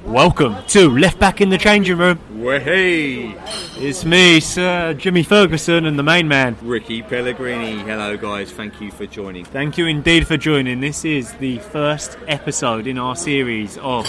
Welcome to Left Back in the Changing Room. Hey, It's me, Sir Jimmy Ferguson, and the main man, Ricky Pellegrini. Hello guys, thank you for joining. Thank you indeed for joining. This is the first episode in our series of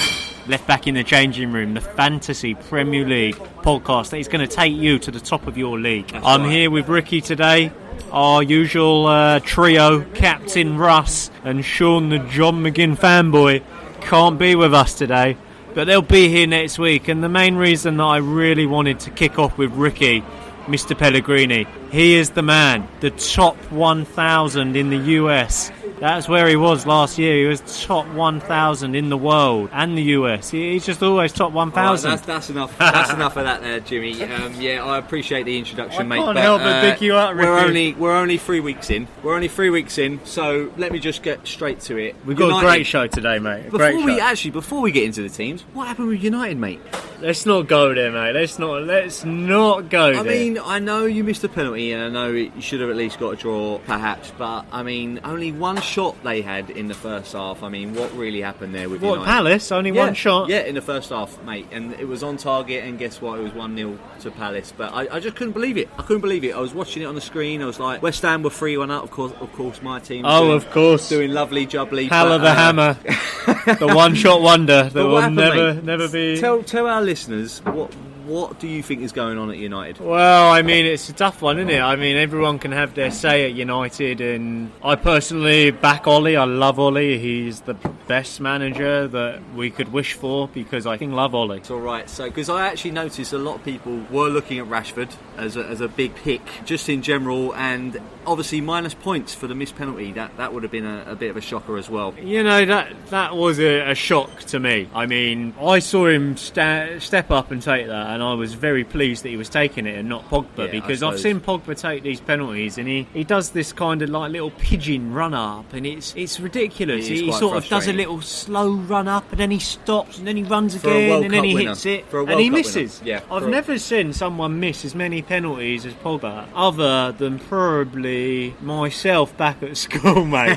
Left Back in the Changing Room, the Fantasy Premier League podcast that is going to take you to the top of your league. I'm here with Ricky today, our usual trio, Captain Russ and Sean the John McGinn fanboy. Can't be with us today, but they'll be here next week. And the main reason that I really wanted to kick off with Ricky, Mr. Pellegrini, he is the man, the top 1,000 in the US. That's where he was last year. He was top 1,000 in the world and the US. He's just always top 1,000. Right, that's enough. That's enough of that there, Jimmy. Yeah, I appreciate the introduction, mate. I can't help but pick you up, Ricky. We're only 3 weeks in. So let me just get straight to it. We've got a great show today, mate. Before we get into the teams, what happened with United, mate? Let's not go there, mate. Let's not go there. I mean, I know you missed a penalty, and I know you should have at least got a draw, perhaps. But I mean, only one shot they had in the first half. I mean, what really happened there with United? Palace? Only one shot? Yeah, in the first half, mate. And it was on target, and guess what? It was 1-0 to Palace. But I just couldn't believe it. I was watching it on the screen. I was like, West Ham were 3-1 up. Of course, my team. Of course. Doing lovely jubbly. Hal of the Hammer. The one-shot wonder that will never be... Tell our listeners, what do you think is going on at United? Well, I mean, it's a tough one, isn't it? I mean, everyone can have their say at United, and I personally back Ollie. I love Ollie. He's the best manager that we could wish for, because I love Ollie. It's all right. So, because I actually noticed a lot of people were looking at Rashford as a big pick, just in general, and obviously minus points for the missed penalty. That would have been a bit of a shocker as well. You know, that was a shock to me. I mean, I saw him step up and take that, and I was very pleased that he was taking it and not Pogba, because I've seen Pogba take these penalties, and he does this kind of like little pigeon run up, and it's ridiculous. He sort of does a little slow run up, and then he stops, and then he runs again, and then he hits it, and he misses. I've never seen someone miss as many penalties as Pogba, other than probably myself back at school, mate.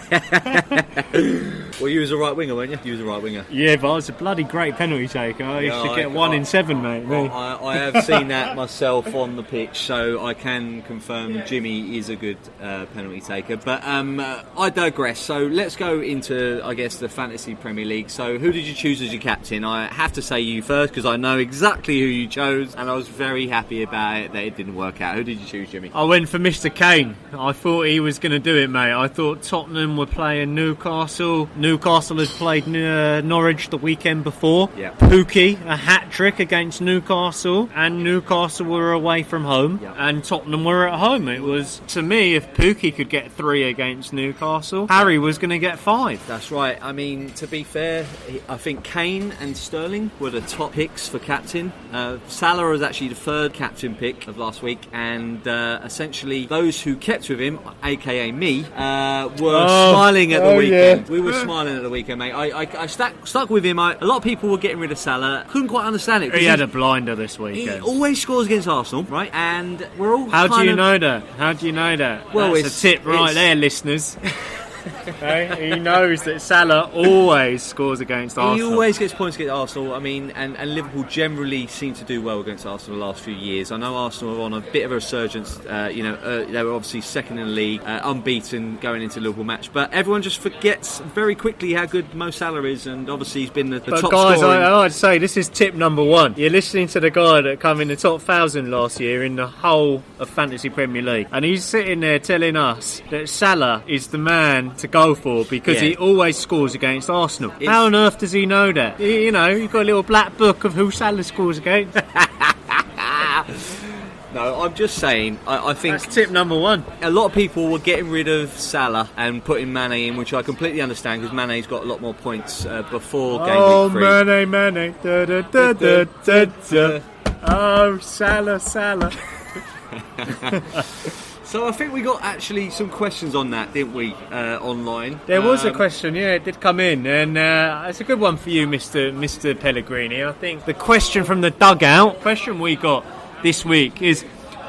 Well, you was a right winger, weren't you? You was a right winger. Yeah, but I was a bloody great penalty taker. I used to get 1 in 7, mate. I have seen that myself on the pitch, so I can confirm Jimmy is a good penalty taker. But I digress. So let's go into, I guess, the Fantasy Premier League. So who did you choose as your captain? I have to say you first, because I know exactly who you chose, and I was very happy about it that it didn't work out. Who did you choose, Jimmy? I went for Mr. Kane. I thought he was going to do it, mate. I thought Tottenham were playing Newcastle. Newcastle had played Norwich the weekend before. Yeah. Pookie, a hat-trick against Newcastle, and Newcastle were away from home, and Tottenham were at home. It was, to me, if Pookie could get 3 against Newcastle, Harry was going to get 5. That's right. I mean, to be fair, I think Kane and Sterling were the top picks for captain. Salah was actually the 3rd captain pick of last week, and essentially those who kept with him, aka me, were smiling at the weekend. Yeah. We were smiling at the weekend, mate. I stuck with him. A lot of people were getting rid of Salah. Couldn't quite understand it. He had a blinder this weekend. He always scores against Arsenal, right? And we're all How do you know that? Well, that's a tip right there, listeners. He knows that Salah always scores against Arsenal. He always gets points against Arsenal. I mean, and Liverpool generally seem to do well against Arsenal the last few years. I know Arsenal are on a bit of a resurgence. They were obviously second in the league, unbeaten going into the Liverpool match. But everyone just forgets very quickly how good Mo Salah is, and obviously he's been the top scorer. But guys, I'd say this is tip number 1. You're listening to the guy that came in the top 1,000 last year in the whole of Fantasy Premier League, and he's sitting there telling us that Salah is the man to go for, because he always scores against Arsenal. How on earth does he know that? You know, you've got a little black book of who Salah scores against. No, I'm just saying, I think... That's tip number 1. A lot of people were getting rid of Salah and putting Mane in, which I completely understand, because Mane's got a lot more points before game week 3. Oh, Mane. Da, da, da, da, da, da. Oh, Salah. So I think we got actually some questions on that, didn't we, online? There was a question, yeah, it did come in, and it's a good one for you, Mr. Pellegrini. I think the question from the dugout, question we got this week is,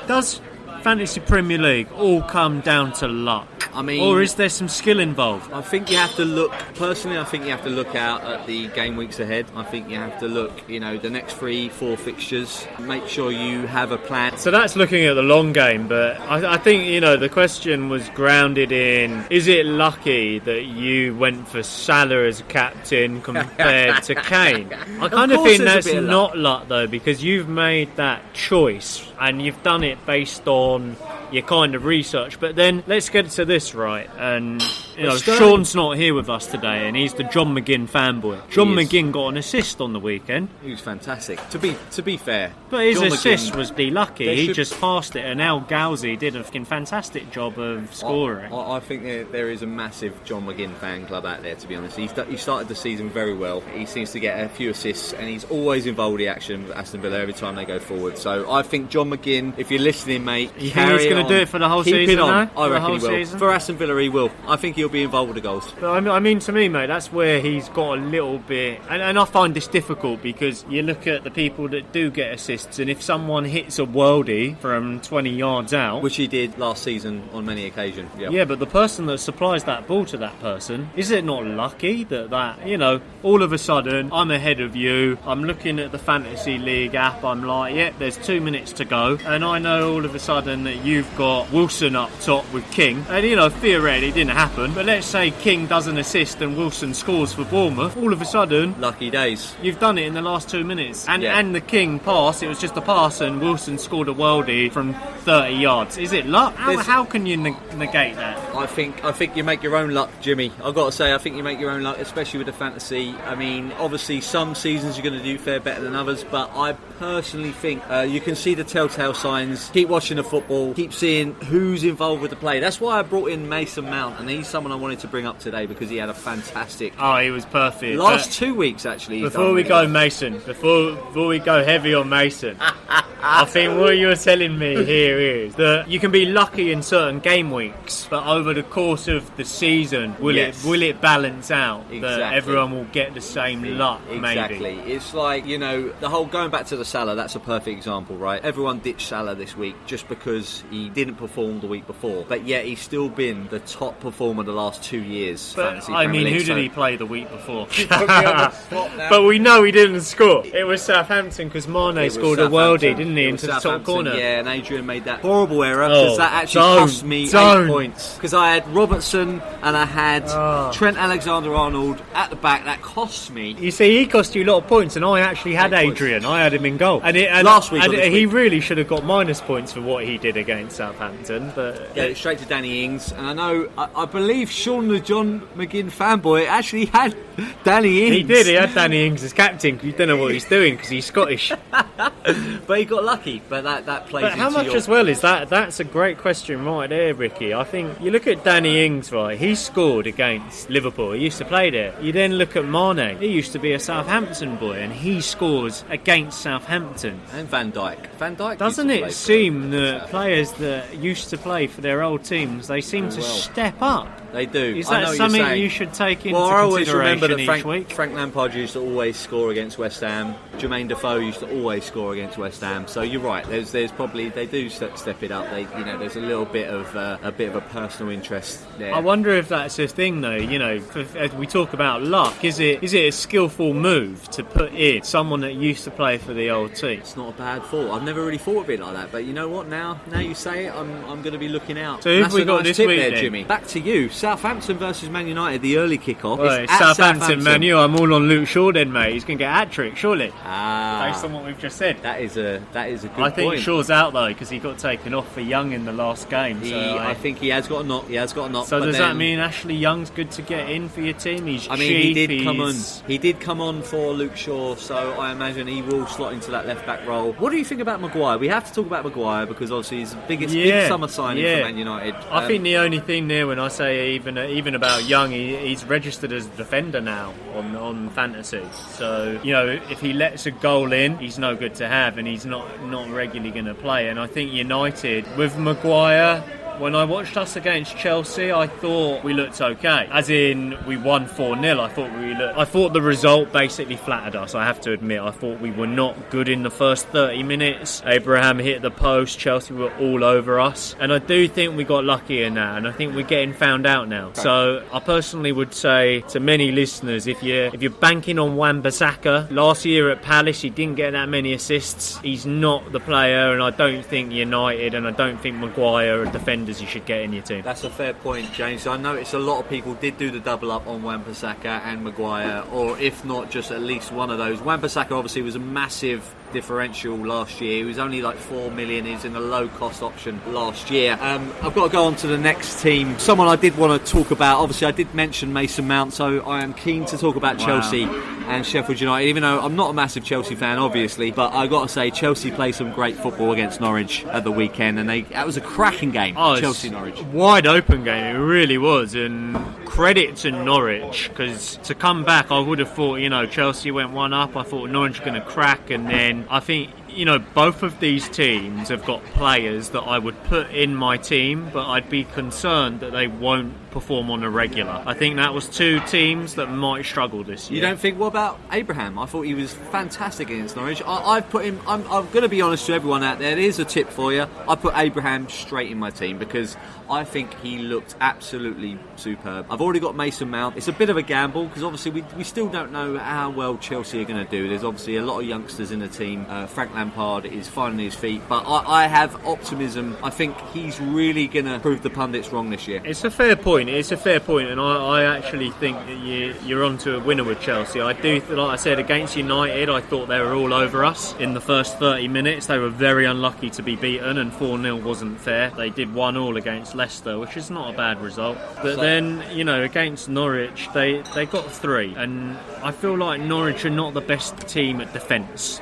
does Fantasy Premier League all come down to luck? I mean, or is there some skill involved? I think you have to look, personally, I think you have to look out at the game weeks ahead. I think you have to look, the next 3-4 fixtures, make sure you have a plan. So that's looking at the long game, but I think, the question was grounded in, is it lucky that you went for Salah as captain compared to Kane? I kind of think that's not luck, though, because you've made that choice and you've done it based on your kind of research. But then let's get to this, right? And Sean's not here with us today, and he's the John McGinn fanboy. John McGinn got an assist on the weekend. He was fantastic. To be fair, but his assist was lucky. He just passed it, and El Ghazi did a fantastic job of scoring. I think there is a massive John McGinn fan club out there. To be honest, he started the season very well. He seems to get a few assists, and he's always involved in the action with Aston Villa every time they go forward. So I think John McGinn, if you're listening, mate, you think he's going to do it for the whole season? Keep it on. I reckon he will. Season? For Aston Villa, he will. I think he'll be involved with the goals. But I mean, to me, mate, that's where he's got a little bit, and I find this difficult because you look at the people that do get assists, and if someone hits a worldie from 20 yards out, which he did last season on many occasions, yeah, but the person that supplies that ball to that person, is it not lucky that all of a sudden I'm ahead of you, I'm looking at the Fantasy League app, I'm like, yeah, there's 2 minutes to go, and I know all of a sudden that you've got Wilson up top with King, and theoretically it didn't happen, but let's say King does an assist and Wilson scores for Bournemouth, all of a sudden, lucky days, you've done it in the last 2 minutes, and the King pass, it was just a pass and Wilson scored a worldie from 30 yards. Is it luck? How can you negate that? I think you make your own luck, Jimmy. I've got to say, I think you make your own luck, especially with the fantasy. I mean, obviously some seasons you're going to do fair better than others, but I personally think you can see the telltale signs. Keep watching the football, keep seeing who's involved with the play. That's why I brought in Mason Mount, and he's someone I wanted to bring up today because he had a fantastic... Oh, he was perfect. Last 2 weeks, actually. Before we go heavy on Mason, I think what you're telling me here is that you can be lucky in certain game weeks, but over the course of the season, will it balance out? Exactly. That everyone will get the same luck, exactly. maybe? It's like, the whole going back to the Salah, that's a perfect example, right? Everyone ditched Salah this week just because he didn't perform the week before, but yet he's still been the top performer the last 2 years. But I mean, who did he play the week before? But we know he didn't score. It was Southampton because Mane scored a worldie, didn't he, into the top corner? Yeah, and Adrian made that horrible error because that actually cost me 8 points. Because I had Robertson and I had Trent Alexander-Arnold at the back. That cost me. You see, he cost you a lot of points, and I actually had Adrian. I had him in goal. And last week, he really should have got minus points for what he did against Southampton. But straight to Danny Ings, and I believe Sean the John McGinn fanboy actually had Danny Ings. He did. He had Danny Ings as captain. You don't know what he's doing because he's Scottish. But he got lucky. But that plays. But how much as well is that? That's a great question right there, Ricky. I think you look at Danny Ings, right? He scored against Liverpool. He used to play there. You then look at Mane. He used to be a Southampton boy, and he scores against Southampton. And Van Dijk. Doesn't it seem that players that used to play for their old teams, they seem to step up? They do. Is that something you should take into consideration? I always remember that each week? Frank Lampard used to always score against West Ham. Jermaine Defoe used to always score against West Ham. So you're right. There's probably they do step it up. There's a little bit of a personal interest there. I wonder if that's a thing, though. As we talk about luck, is it a skillful move to put in someone that used to play for the old team? It's not a bad thought. I've never really thought of it like that. But you know what? Now you say it, I'm going to be looking out. So who have we got this week, there, Jimmy? Back to you. Southampton versus Man United, the early kick-off. Well, it's Southampton, Man U. I'm all on Luke Shaw then, mate. He's going to get a hat-trick, surely. Based on what we've just said. That is a good point. I think Shaw's out, though, because he got taken off for Young in the last game. I think he has got a knock. So does that mean Ashley Young's good to get in for your team? He's cheap. He did come on for Luke Shaw, so I imagine he will slot into that left-back role. What do you think about Maguire? We have to talk about Maguire because obviously he's the biggest big summer signing for Man United. I think the only thing there when I say even about Young, he's registered as a defender now on fantasy. So if he lets a goal in, he's no good to have, and he's not regularly going to play. And I think United with Maguire, when I watched us against Chelsea, I thought we looked okay. As in, we won 4-0. I thought the result basically flattered us, I have to admit. I thought we were not good in the first 30 minutes. Abraham hit the post, Chelsea were all over us. And I do think we got lucky in that, and I think we're getting found out now. So I personally would say to many listeners, if you're banking on Wan-Bissaka, last year at Palace he didn't get that many assists. He's not the player, and I don't think United and I don't think Maguire are defenders you should get in your team. That's a fair point, James. I noticed a lot of people did do the double up on Wan-Bissaka and Maguire, or if not just at least one of those. Wan-Bissaka obviously was a massive differential last year. He was only like 4 million. He was in a low cost option last year. I've got to go on to the next team. Someone I did want to talk about, obviously I did mention Mason Mount, so I am keen to talk about Chelsea and Sheffield United, even though I'm not a massive Chelsea fan obviously, but I got to say Chelsea played some great football against Norwich at the weekend, and that was a cracking game. Chelsea-Norwich, wide open game, it really was, and credit to Norwich, because to come back I would have thought, Chelsea went 1 up, I thought Norwich were going to crack, and then I think both of these teams have got players that I would put in my team, but I'd be concerned that they won't perform on a regular. I think that was 2 teams that might struggle this year. You don't think? What about Abraham? I thought he was fantastic against Norwich. I've put him. I'm going to be honest to everyone out there. Here's a tip for you. I put Abraham straight in my team because I think he looked absolutely superb. I've already got Mason Mount. It's a bit of a gamble because obviously we still don't know how well Chelsea are going to do. There's obviously a lot of youngsters in the team. Frank Lampard is finding his feet, but I have optimism. I think he's really going to prove the pundits wrong this year. It's a fair point, and I actually think that you're on to a winner with Chelsea. I do, like I said, against United, I thought they were all over us in the first 30 minutes. They were very unlucky to be beaten, and 4-0 wasn't fair. They did 1-1 against Leicester, which is not a bad result. But then, against Norwich, they got 3, and I feel like Norwich are not the best team at defence.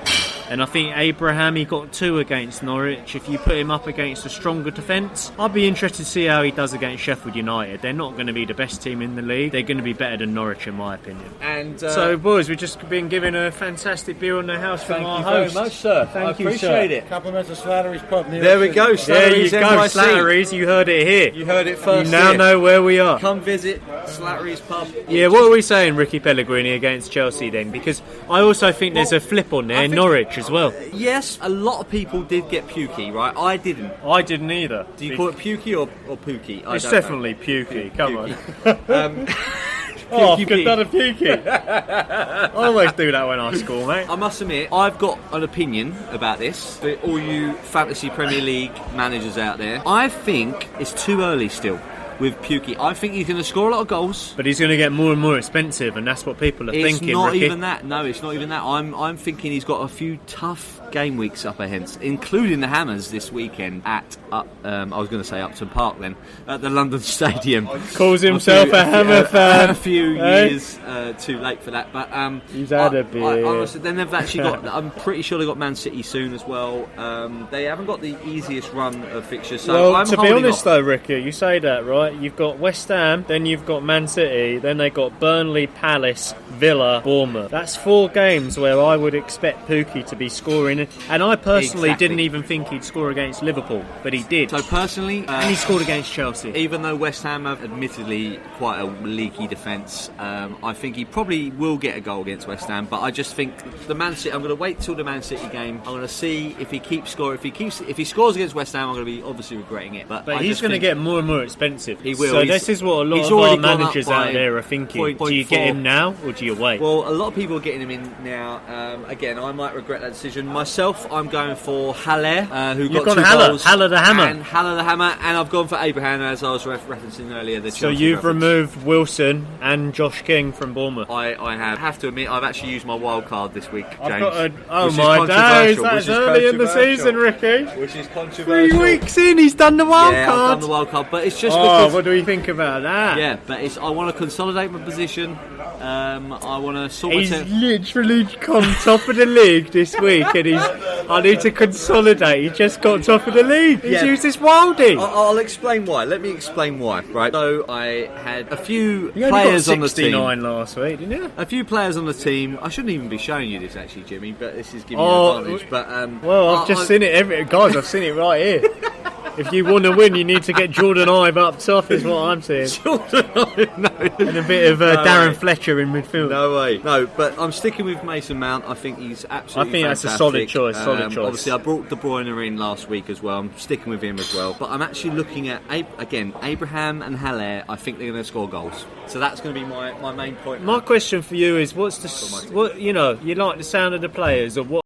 And I think Abraham, he got 2 against Norwich. If you put him up against a stronger defence, I'd be interested to see how he does against Sheffield United. They're not going to be the best team in the league. They're going to be better than Norwich, in my opinion. And so, boys, we've just been given a fantastic beer on the house from our host. Thank you very much, sir. Thank you, appreciate sir. it. Compliments of Slattery's pub. There we go. There you go, NYC. Slattery's. You heard it here. You heard it first. You now know where we are. Come visit Slattery's pub. Yeah, what are we saying, Ricky Pellegrini against Chelsea then? Because I also think there's a flip on there, Norwich as well. Yes, a lot of people did get pukey, right? I didn't. I didn't either. Do you call it pukey or pookie? It's definitely pukey. Come on. Oh, good done a pukey. I always do that when I score, mate. I must admit, I've got an opinion about this for all you fantasy Premier League managers out there. I think it's too early still with Pukey. I think he's going to score a lot of goals, but he's going to get more and more expensive, and that's what people are thinking. It's not Ricky. even that. No, it's not even that. I'm thinking he's got a few tough game weeks up ahead, including the Hammers this weekend at I was going to say Upton Park then, at the London Stadium. Calls himself a Hammer fan. A few years too late for that, but he's had a beer. Honestly, then they've actually got. I'm pretty sure they got Man City soon as well. They haven't got the easiest run of fixtures. So well, to be honest though, Ricky, you say that right. You've got West Ham, then you've got Man City, then they got Burnley, Palace, Villa, Bournemouth. That's 4 games where I would expect Pukki to be scoring, and I personally didn't even think he'd score against Liverpool, but he did. So personally, and he scored against Chelsea. Even though West Ham have admittedly quite a leaky defence, I think he probably will get a goal against West Ham. But I just think the Man City. I'm going to wait till the Man City game. I'm going to see if he keeps scoring. If he scores against West Ham, I'm going to be obviously regretting it. But he's going to get more and more expensive. He will. So this is what a lot of our managers out there are thinking. Do you get him now or do you wait? Well, a lot of people are getting him in now. Again, I might regret that decision. Myself, I'm going for Haller, who got 2 goals. Haller the Hammer. And Haller the Hammer. And I've gone for Abraham, as I was referencing earlier. The so you've removed Wilson and Josh King from Bournemouth. I have to admit, I've actually used my wild card this week, James. Oh my days, that's early in the season, Ricky. Which is controversial. 3 weeks in, he's done the wild card. I've done the wild card, but it's just because... what do we think about that? Yeah, but I want to consolidate my position. I want to sort He's literally gone top of the league this week, and I need to consolidate. He just got top of the league. He's used this wildie. I'll explain why. Let me explain why. Right. So I had a few players on the team. 69 last week, didn't you? A few players on the team. I shouldn't even be showing you this actually, Jimmy, but this is giving you an advantage. But well, I've just seen it. Guys, I've seen it right here. If you want to win, you need to get Jordan Ive up top, is what I'm saying. Jordan Ive, no. And a bit of Darren Fletcher in midfield. No way. No, but I'm sticking with Mason Mount. I think he's absolutely that's fantastic. a solid choice. Obviously, I brought De Bruyne in last week as well. I'm sticking with him as well. But I'm actually looking at, Abraham and Haller. I think they're going to score goals. So that's going to be my main point. My question for you is, you like the sound of the players, or what